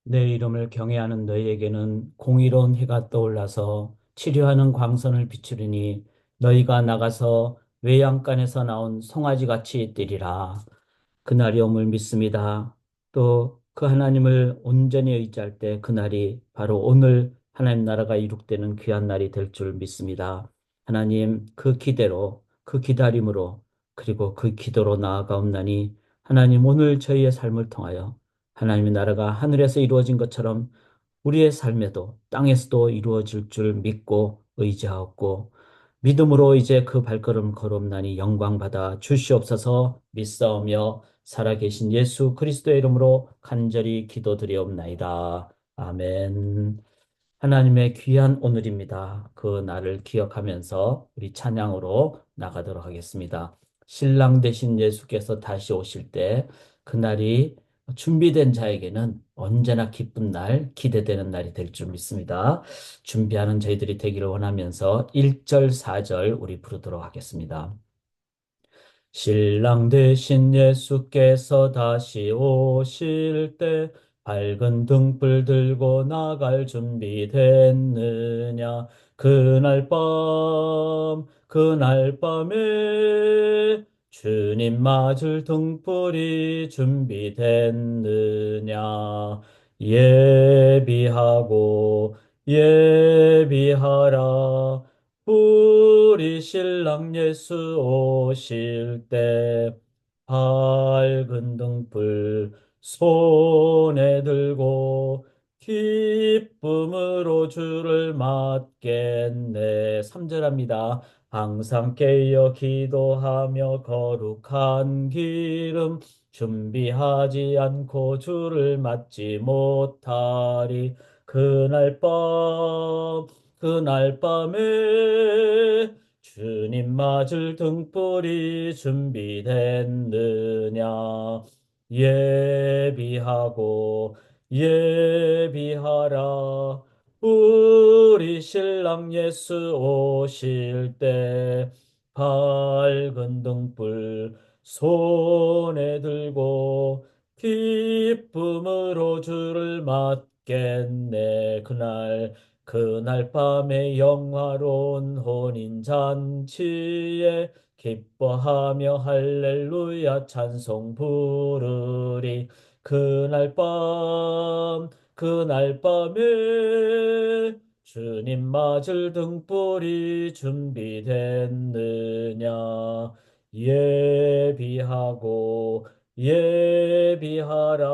내 이름을 경외하는 너희에게는 공의로운 해가 떠올라서 치료하는 광선을 비추리니 너희가 나가서 외양간에서 나온 송아지같이 뛰리라. 그날이 옴을 믿습니다. 또 그 하나님을 온전히 의지할 때 그날이 바로 오늘 하나님 나라가 이룩되는 귀한 날이 될 줄 믿습니다. 하나님 그 기대로 그 기다림으로 그리고 그 기도로 나아가옵나니 하나님 오늘 저희의 삶을 통하여 하나님의 나라가 하늘에서 이루어진 것처럼 우리의 삶에도 땅에서도 이루어질 줄 믿고 의지하옵고 믿음으로 이제 그 발걸음 걸어옵나니 영광 받아 주시옵소서. 믿사오며 살아계신 예수 그리스도의 이름으로 간절히 기도드리옵나이다. 아멘. 하나님의 귀한 오늘입니다. 그 날을 기억하면서 우리 찬양으로 나가도록 하겠습니다. 신랑 되신 예수께서 다시 오실 때 그날이 준비된 자에게는 언제나 기쁜 날, 기대되는 날이 될 줄 믿습니다. 준비하는 저희들이 되기를 원하면서 1절, 4절 우리 부르도록 하겠습니다. 신랑 되신 예수께서 다시 오실 때 밝은 등불 들고 나갈 준비 됐느냐? 그날 밤에 주님 맞을 등불이 준비됐느냐? 예비하고 예비하라. 우리 신랑 예수 오실 때 밝은 등불 손에 들고 기쁨으로 주를 맞겠네. 3절합니다. 항상 깨어 기도하며 거룩한 기름 준비하지 않고 주를 맞지 못하리. 그날 밤 그날 밤에 주님 맞을 등불이 준비됐느냐? 예비하고 예비하라. 우리 신랑 예수 오실 때 밝은 등불 손에 들고 기쁨으로 주를 맞겠네. 그날 밤에 영화로운 혼인잔치에 기뻐하며 할렐루야 찬송 부르리. 그날 밤에 주님 맞을 등불이 준비됐느냐? 예비하고 예비하라.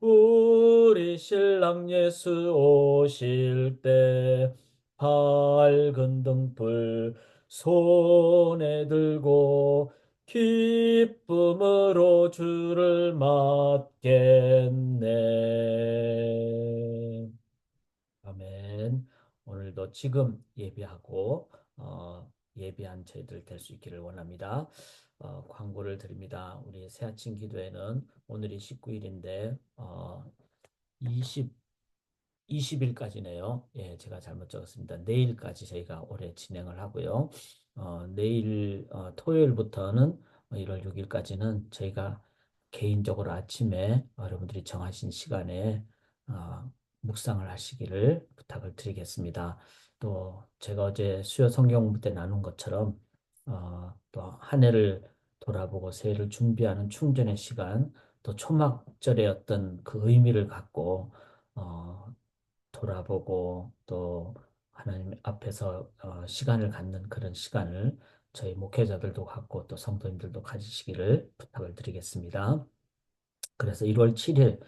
우리 신랑 예수 오실 때 밝은 등불 손에 들고 기쁨으로 주를 맞겠네. 아멘. 오늘도 지금 예비하고 예비한 저희들 될 수 있기를 원합니다. 광고를 드립니다. 우리 새아침 기도회는 오늘이 19일인데 20 20일까지네요. 예, 제가 잘못 적었습니다. 내일까지 저희가 올해 진행을 하고요. 내일 토요일부터는 1월 6일까지는 저희가 개인적으로 아침에 여러분들이 정하신 시간에 어, 묵상을 하시기를 부탁을 드리겠습니다. 또 제가 어제 수요 성경 공부 때 나눈 것처럼 또 한 해를 돌아보고 새해를 준비하는 충전의 시간, 또 초막절의 어떤 그 의미를 갖고 어, 돌아보고 또 하나님 앞에서 시간을 갖는 그런 시간을 저희 목회자들도 갖고 또 성도님들도 가지시기를 부탁을 드리겠습니다. 그래서 1월 7일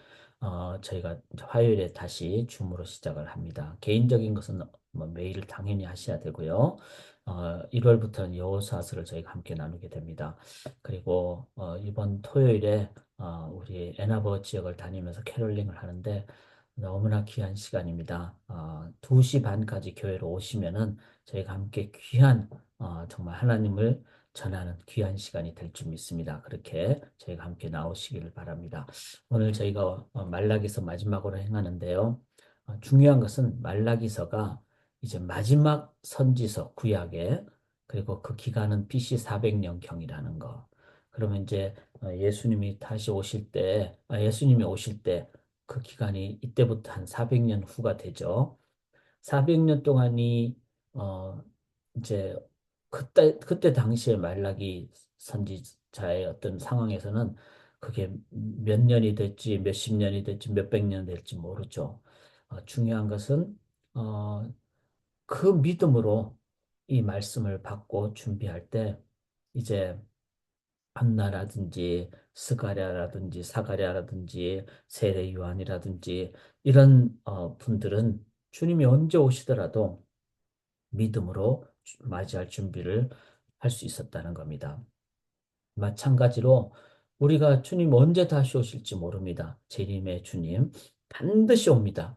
저희가 화요일에 다시 줌으로 시작을 합니다. 개인적인 것은 뭐 매일 당연히 하셔야 되고요. 1월부터는 여호수아서를 저희가 함께 나누게 됩니다. 그리고 이번 토요일에 우리 애나버 지역을 다니면서 캐롤링을 하는데 너무나 귀한 시간입니다. 2시 반까지 교회로 오시면은 저희가 함께 귀한 정말 하나님을 전하는 귀한 시간이 될 줄 믿습니다. 그렇게 저희가 함께 나오시기를 바랍니다. 오늘 저희가 말라기서 마지막으로 행하는데요. 중요한 것은 말라기서가 이제 마지막 선지서 구약에 그리고 그 기간은 BC 400년경이라는 거. 그러면 이제 예수님이 오실 때 그 기간이 이때부터 한 400년 후가 되죠. 400년 동안이 이제 그때 당시에 말라기 선지자의 어떤 상황에서는 그게 몇 년이 될지 몇십 년이 될지 몇백 년이 될지 모르죠. 중요한 것은 어, 그 믿음으로 이 말씀을 받고 준비할 때 이제 한나라든지 스가랴라든지 사가랴라든지 세례 요한이라든지 이런 분들은 주님이 언제 오시더라도 믿음으로 맞이할 준비를 할 수 있었다는 겁니다. 마찬가지로 우리가 주님 언제 다시 오실지 모릅니다. 재림의 주님 반드시 옵니다.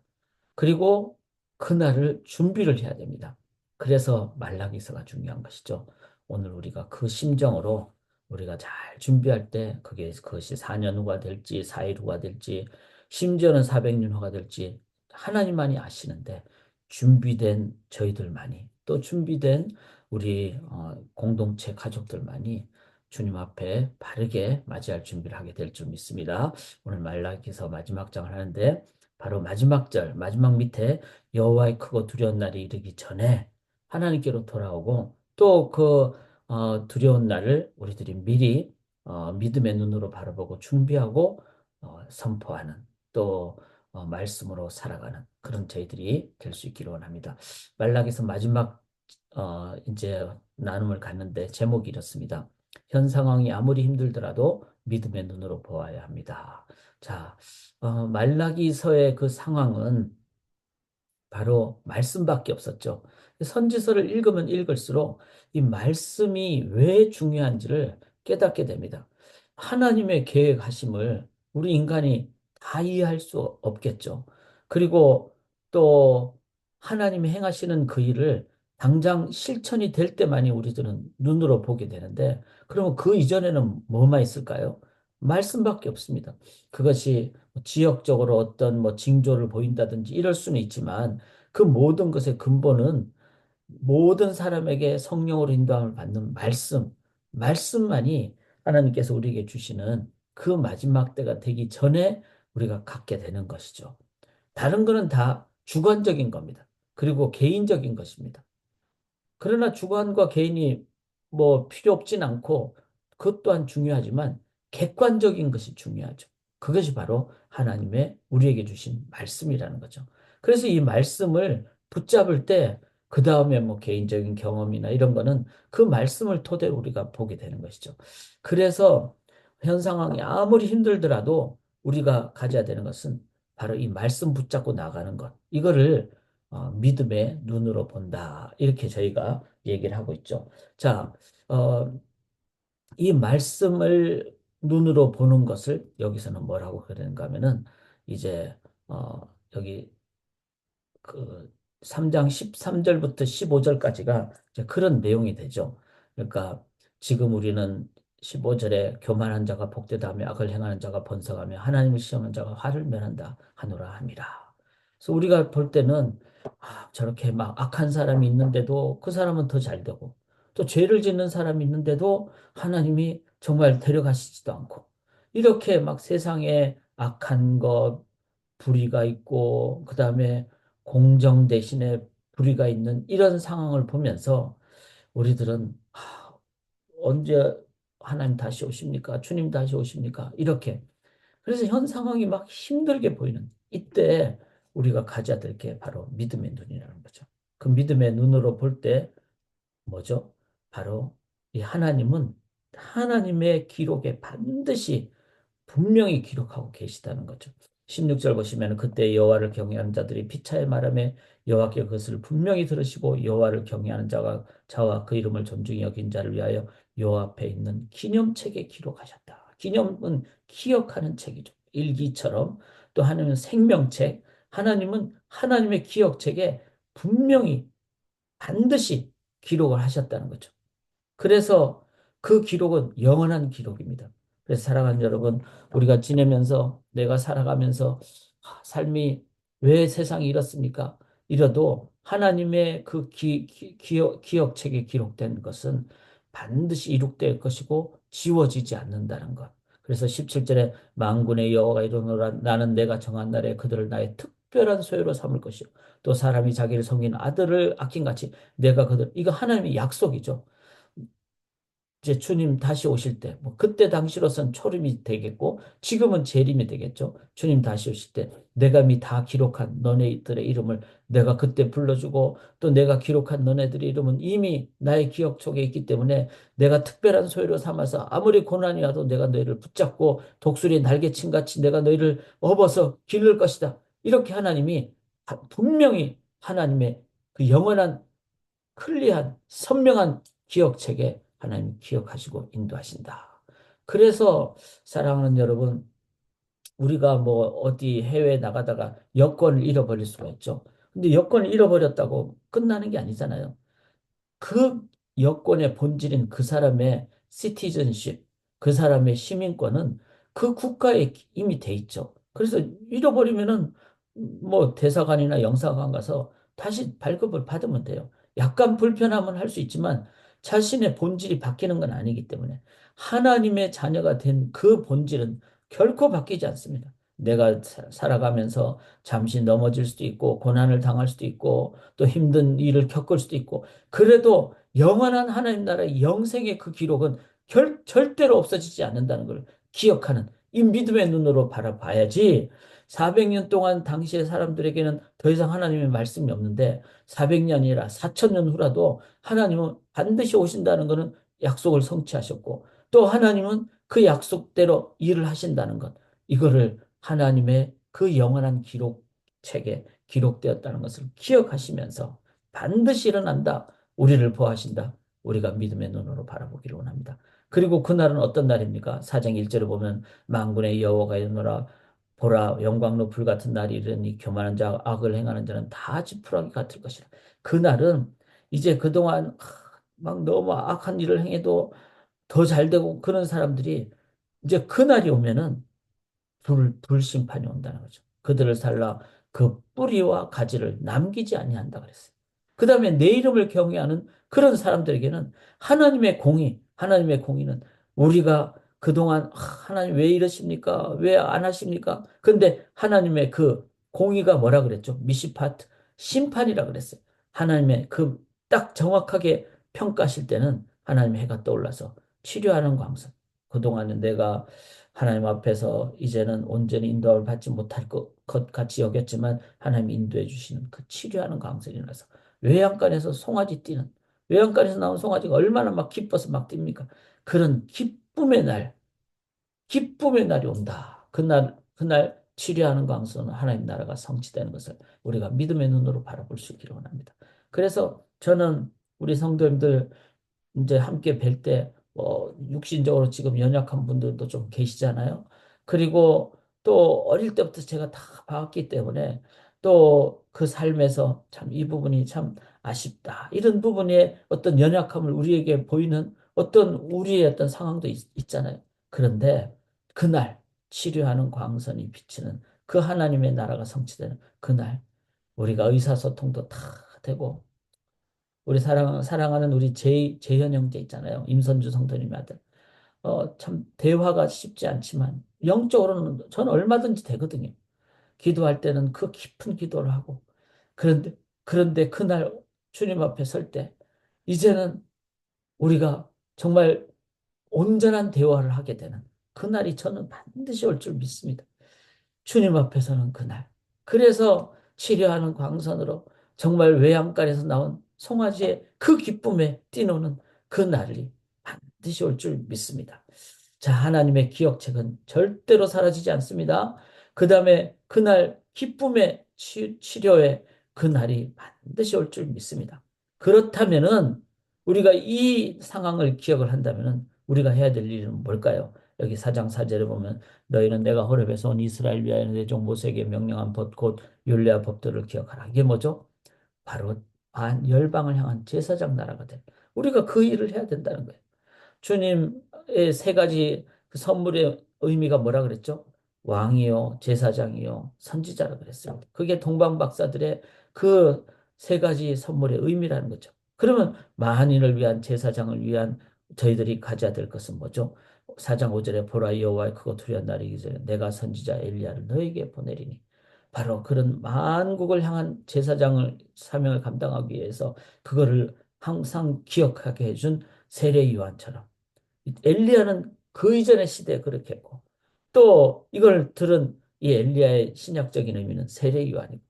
그리고 그날을 준비를 해야 됩니다. 그래서 말라기서가 중요한 것이죠. 오늘 우리가 그 심정으로 우리가 잘 준비할 때 그것이 4년 후가 될지 4일 후가 될지 심지어는 400년 후가 될지 하나님만이 아시는데 준비된 저희들만이 또 준비된 우리 공동체 가족들만이 주님 앞에 바르게 맞이할 준비를 하게 될 줄 믿습니다. 오늘 말라기서 마지막 장을 하는데 바로 마지막 절, 마지막 밑에 여호와의 크고 두려운 날이 이르기 전에 하나님께로 돌아오고 또 그 두려운 날을 우리들이 미리 믿음의 눈으로 바라보고 준비하고 선포하는 또 말씀으로 살아가는 그런 저희들이 될 수 있기를 원합니다. 말락에서 마지막 이제 나눔을 갖는데 제목이 이렇습니다. 현 상황이 아무리 힘들더라도 믿음의 눈으로 보아야 합니다. 자, 말라기서의 그 상황은 바로 말씀밖에 없었죠. 선지서를 읽으면 읽을수록 이 말씀이 왜 중요한지를 깨닫게 됩니다. 하나님의 계획하심을 우리 인간이 다 이해할 수 없겠죠. 그리고 또 하나님이 행하시는 그 일을 당장 실천이 될 때만이 우리들은 눈으로 보게 되는데, 그러면 그 이전에는 뭐만 있을까요? 말씀밖에 없습니다. 그것이 지역적으로 어떤 뭐 징조를 보인다든지 이럴 수는 있지만 그 모든 것의 근본은 모든 사람에게 성령으로 인도함을 받는 말씀만이 하나님께서 우리에게 주시는 그 마지막 때가 되기 전에 우리가 갖게 되는 것이죠. 다른 거는 다 주관적인 겁니다. 그리고 개인적인 것입니다. 그러나 주관과 개인이 뭐 필요 없진 않고 그것 또한 중요하지만 객관적인 것이 중요하죠. 그것이 바로 하나님의 우리에게 주신 말씀이라는 거죠. 그래서 이 말씀을 붙잡을 때 그 다음에 뭐 개인적인 경험이나 이런 거는 그 말씀을 토대로 우리가 보게 되는 것이죠. 그래서 현 상황이 아무리 힘들더라도 우리가 가져야 되는 것은 바로 이 말씀 붙잡고 나가는 것. 이거를 믿음의 눈으로 본다. 이렇게 저희가 얘기를 하고 있죠. 자, 어, 이 말씀을 눈으로 보는 것을 여기서는 뭐라고 그러는가 하면은 이제 여기 그 3장 13절부터 15절까지가 그런 내용이 되죠. 그러니까 지금 우리는 15절에 교만한 자가 복되다며 악을 행하는 자가 번성하며 하나님을 시험하는 자가 화를 면한다 하노라 함이라. 그래서 우리가 볼 때는 저렇게 막 악한 사람이 있는데도 그 사람은 더 잘 되고 또 죄를 짓는 사람이 있는데도 하나님이 정말 데려가시지도 않고 이렇게 막 세상에 악한 것 불의가 있고 그다음에 공정 대신에 불의가 있는 이런 상황을 보면서 우리들은 언제 하나님 다시 오십니까? 주님 다시 오십니까? 이렇게. 그래서 현 상황이 막 힘들게 보이는 이때 우리가 가져야 될 게 바로 믿음의 눈이라는 거죠. 그 믿음의 눈으로 볼 때 뭐죠? 바로 이 하나님은 하나님의 기록에 반드시 분명히 기록하고 계시다는 거죠. 16절 보시면 그때 여호와를 경외하는 자들이 피차에 말하며 여호와께 그것을 분명히 들으시고 여호와를 경외하는 자가 자와 그 이름을 존중히 여긴 자를 위하여 여호와 앞에 있는 기념책에 기록하셨다. 기념은 기억하는 책이죠. 일기처럼 또 하나님은 생명책, 하나님은 하나님의 기억책에 분명히 반드시 기록을 하셨다는 거죠. 그래서 그 기록은 영원한 기록입니다. 그래서 사랑하는 여러분, 우리가 지내면서 내가 살아가면서 삶이 왜 세상이 이렇습니까? 이러도 하나님의 그 기억책에 기록된 것은 반드시 이룩될 것이고 지워지지 않는다는 것. 그래서 17절에 만군의 여호와가 이르노라 나는 내가 정한 날에 그들을 나의 특별한 소유로 삼을 것이요 또 사람이 자기를 섬긴 아들을 아낀같이 내가 그들 이거 하나님의 약속이죠. 이제 주님 다시 오실 때, 뭐 그때 당시로선 초림이 되겠고, 지금은 재림이 되겠죠. 주님 다시 오실 때, 내가 미 다 기록한 너네들의 이름을 내가 그때 불러주고, 또 내가 기록한 너네들의 이름은 이미 나의 기억 속에 있기 때문에 내가 특별한 소유로 삼아서 아무리 고난이 와도 내가 너희를 붙잡고 독수리 날개친 같이 내가 너희를 업어서 기를 것이다. 이렇게 하나님이 분명히 하나님의 그 영원한 클리어한 선명한 기억책에 하나님 기억하시고 인도하신다. 그래서 사랑하는 여러분, 우리가 뭐 어디 해외에 나가다가 여권을 잃어버릴 수가 있죠. 근데 여권을 잃어버렸다고 끝나는 게 아니잖아요. 그 여권의 본질인 그 사람의 시티즌십, 그 사람의 시민권은 그 국가에 이미 돼 있죠. 그래서 잃어버리면은 뭐 대사관이나 영사관 가서 다시 발급을 받으면 돼요. 약간 불편함은 할 수 있지만 자신의 본질이 바뀌는 건 아니기 때문에 하나님의 자녀가 된 그 본질은 결코 바뀌지 않습니다. 내가 살아가면서 잠시 넘어질 수도 있고 고난을 당할 수도 있고 또 힘든 일을 겪을 수도 있고 그래도 영원한 하나님 나라의 영생의 그 기록은 절대로 없어지지 않는다는 걸 기억하는 이 믿음의 눈으로 바라봐야지 400년 동안 당시의 사람들에게는 더 이상 하나님의 말씀이 없는데 400년이라 4천년 후라도 하나님은 반드시 오신다는 것은 약속을 성취하셨고 또 하나님은 그 약속대로 일을 하신다는 것 이거를 하나님의 그 영원한 기록책에 기록되었다는 것을 기억하시면서 반드시 일어난다. 우리를 보호하신다. 우리가 믿음의 눈으로 바라보기를 원합니다. 그리고 그날은 어떤 날입니까? 사장 1절에 보면 만군의 여호와가 이르노라 보라 영광로 불 같은 날이 이르니 교만한 자 악을 행하는 자는 다 지푸라기 같을 것이라. 그날은 이제 그동안 막 너무 악한 일을 행해도 더 잘 되고 그런 사람들이 이제 그날이 오면은 불심판이 온다는 거죠. 그들을 살라 그 뿌리와 가지를 남기지 아니한다 그랬어요. 그 다음에 내 이름을 경외하는 그런 사람들에게는 하나님의 공의는 우리가 그동안 하나님 왜 이러십니까? 왜 안 하십니까? 근데 하나님의 그 공의가 뭐라 그랬죠? 미시파트, 심판이라 그랬어요. 하나님의 그 딱 정확하게 평가하실 때는 하나님의 해가 떠올라서 치료하는 광선. 그동안은 내가 하나님 앞에서 이제는 온전히 인도를 받지 못할 것 같이 여겼지만 하나님이 인도해 주시는 그 치료하는 광선이 나서 외양간에서 송아지 뛰는 외양간에서 나온 송아지가 얼마나 막 기뻐서 막 뜁니까? 그런 기쁨의 날이 온다. 그날 치료하는 광선은 하나님 나라가 성취되는 것을 우리가 믿음의 눈으로 바라볼 수 있기를 원합니다. 그래서 저는 우리 성도님들 이제 함께 뵐 때, 육신적으로 지금 연약한 분들도 좀 계시잖아요. 그리고 또 어릴 때부터 제가 다 봐왔기 때문에 또 그 삶에서 참 이 부분이 참 아쉽다. 이런 부분에 어떤 연약함을 우리에게 보이는 어떤 우리의 어떤 상황도 있잖아요. 그런데 그날 치료하는 광선이 비치는 그 하나님의 나라가 성취되는 그날 우리가 의사소통도 다 되고 우리 사랑하는 우리 재현 형제 있잖아요. 임선주 성도님의 아들. 참, 대화가 쉽지 않지만, 영적으로는 저는 얼마든지 되거든요. 기도할 때는 그 깊은 기도를 하고. 그런데 그날 주님 앞에 설 때, 이제는 우리가 정말 온전한 대화를 하게 되는 그날이 저는 반드시 올 줄 믿습니다. 주님 앞에서는 그날. 그래서 치료하는 광선으로 정말 외양간에서 나온 송아지의 그 기쁨에 뛰노는 그 날이 반드시 올 줄 믿습니다. 자, 하나님의 기억책은 절대로 사라지지 않습니다. 그 다음에 그날 기쁨의 치료의 그날이 반드시 올 줄 믿습니다. 그렇다면은 우리가 이 상황을 기억을 한다면은 우리가 해야 될 일은 뭘까요? 여기 사장 사절에 보면 너희는 내가 호렙에서 온 이스라엘 위하여 내 종 모세에게 명령한 법 곧 율례와 법도를 기억하라. 이게 뭐죠? 바로 열방을 향한 제사장 나라가 돼. 우리가 그 일을 해야 된다는 거예요. 주님의 세 가지 그 선물의 의미가 뭐라 그랬죠? 왕이요, 제사장이요, 선지자라 그랬어요. 그게 동방 박사들의 그 세 가지 선물의 의미라는 거죠. 그러면 만인을 위한 제사장을 위한 저희들이 가져야 될 것은 뭐죠? 4장 5절에 보라 여호와의 크고 두려운 날이 이기 전에 내가 선지자 엘리야를 너에게 보내리니 바로 그런 만국을 향한 제사장을 사명을 감당하기 위해서 그거를 항상 기억하게 해준 세례 요한처럼 엘리야는 그 이전의 시대에 그렇게 했고 또 이걸 들은 이 엘리야의 신약적인 의미는 세례 요한이고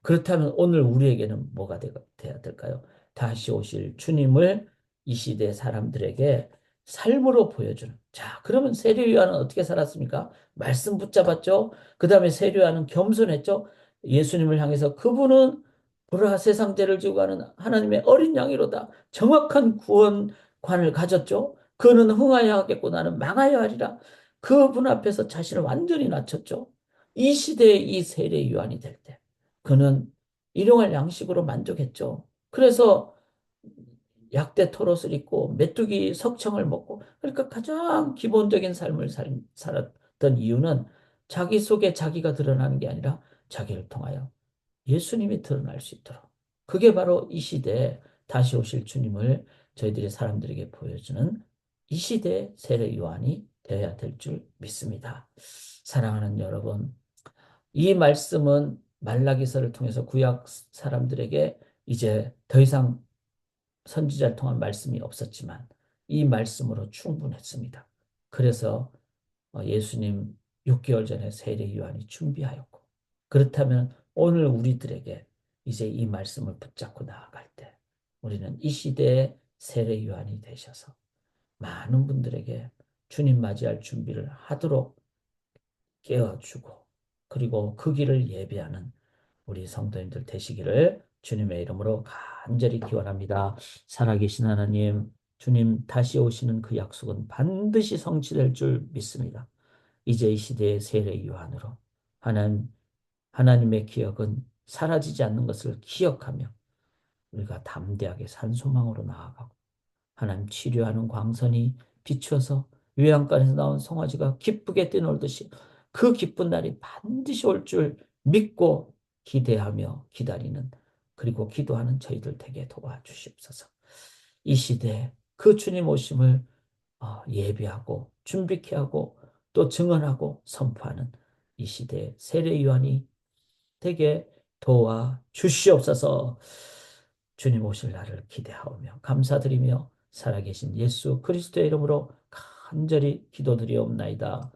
그렇다면 오늘 우리에게는 뭐가 돼야 될까요? 다시 오실 주님을 이 시대 사람들에게 삶으로 보여주는. 자, 그러면 세례 요한은 어떻게 살았습니까? 말씀 붙잡았죠. 그 다음에 세례 요한은 겸손했죠. 예수님을 향해서 그분은 보라 세상 죄를 지고 가는 하나님의 어린 양이로다. 정확한 구원관을 가졌죠. 그는 흥하여 하겠고 나는 망하여 하리라. 그분 앞에서 자신을 완전히 낮췄죠. 이 시대의 이 세례 요한이 될 때. 그는 일용할 양식으로 만족했죠. 그래서 약대 토롯을 입고 메뚜기 석청을 먹고 그러니까 가장 기본적인 삶을 살았던 이유는 자기 속에 자기가 드러나는 게 아니라 자기를 통하여 예수님이 드러날 수 있도록 그게 바로 이 시대에 다시 오실 주님을 저희들이 사람들에게 보여주는 이 시대의 세례 요한이 되어야 될 줄 믿습니다. 사랑하는 여러분, 이 말씀은 말라기서를 통해서 구약 사람들에게 이제 더 이상 선지자를 통한 말씀이 없었지만 이 말씀으로 충분했습니다. 그래서 예수님 6개월 전에 세례 요한이 준비하였고 그렇다면 오늘 우리들에게 이제 이 말씀을 붙잡고 나아갈 때 우리는 이 시대의 세례 요한이 되셔서 많은 분들에게 주님 맞이할 준비를 하도록 깨워주고 그리고 그 길을 예비하는 우리 성도님들 되시기를 주님의 이름으로 간절히 기원합니다. 살아계신 하나님, 주님 다시 오시는 그 약속은 반드시 성취될 줄 믿습니다. 이제 이 시대의 세례 요한으로 하나님의 기억은 사라지지 않는 것을 기억하며 우리가 담대하게 산소망으로 나아가고 하나님 치료하는 광선이 비추어서 요양간에서 나온 송아지가 기쁘게 뛰놀듯이 그 기쁜 날이 반드시 올 줄 믿고 기대하며 기다리는 그리고 기도하는 저희들 되게 도와주시옵소서. 이 시대에 그 주님 오심을 예비하고 준비케 하고 또 증언하고 선포하는 이 시대의 세례 요한이 되게 도와주시옵소서. 주님 오실 날을 기대하오며 감사드리며 살아계신 예수 그리스도의 이름으로 간절히 기도드리옵나이다.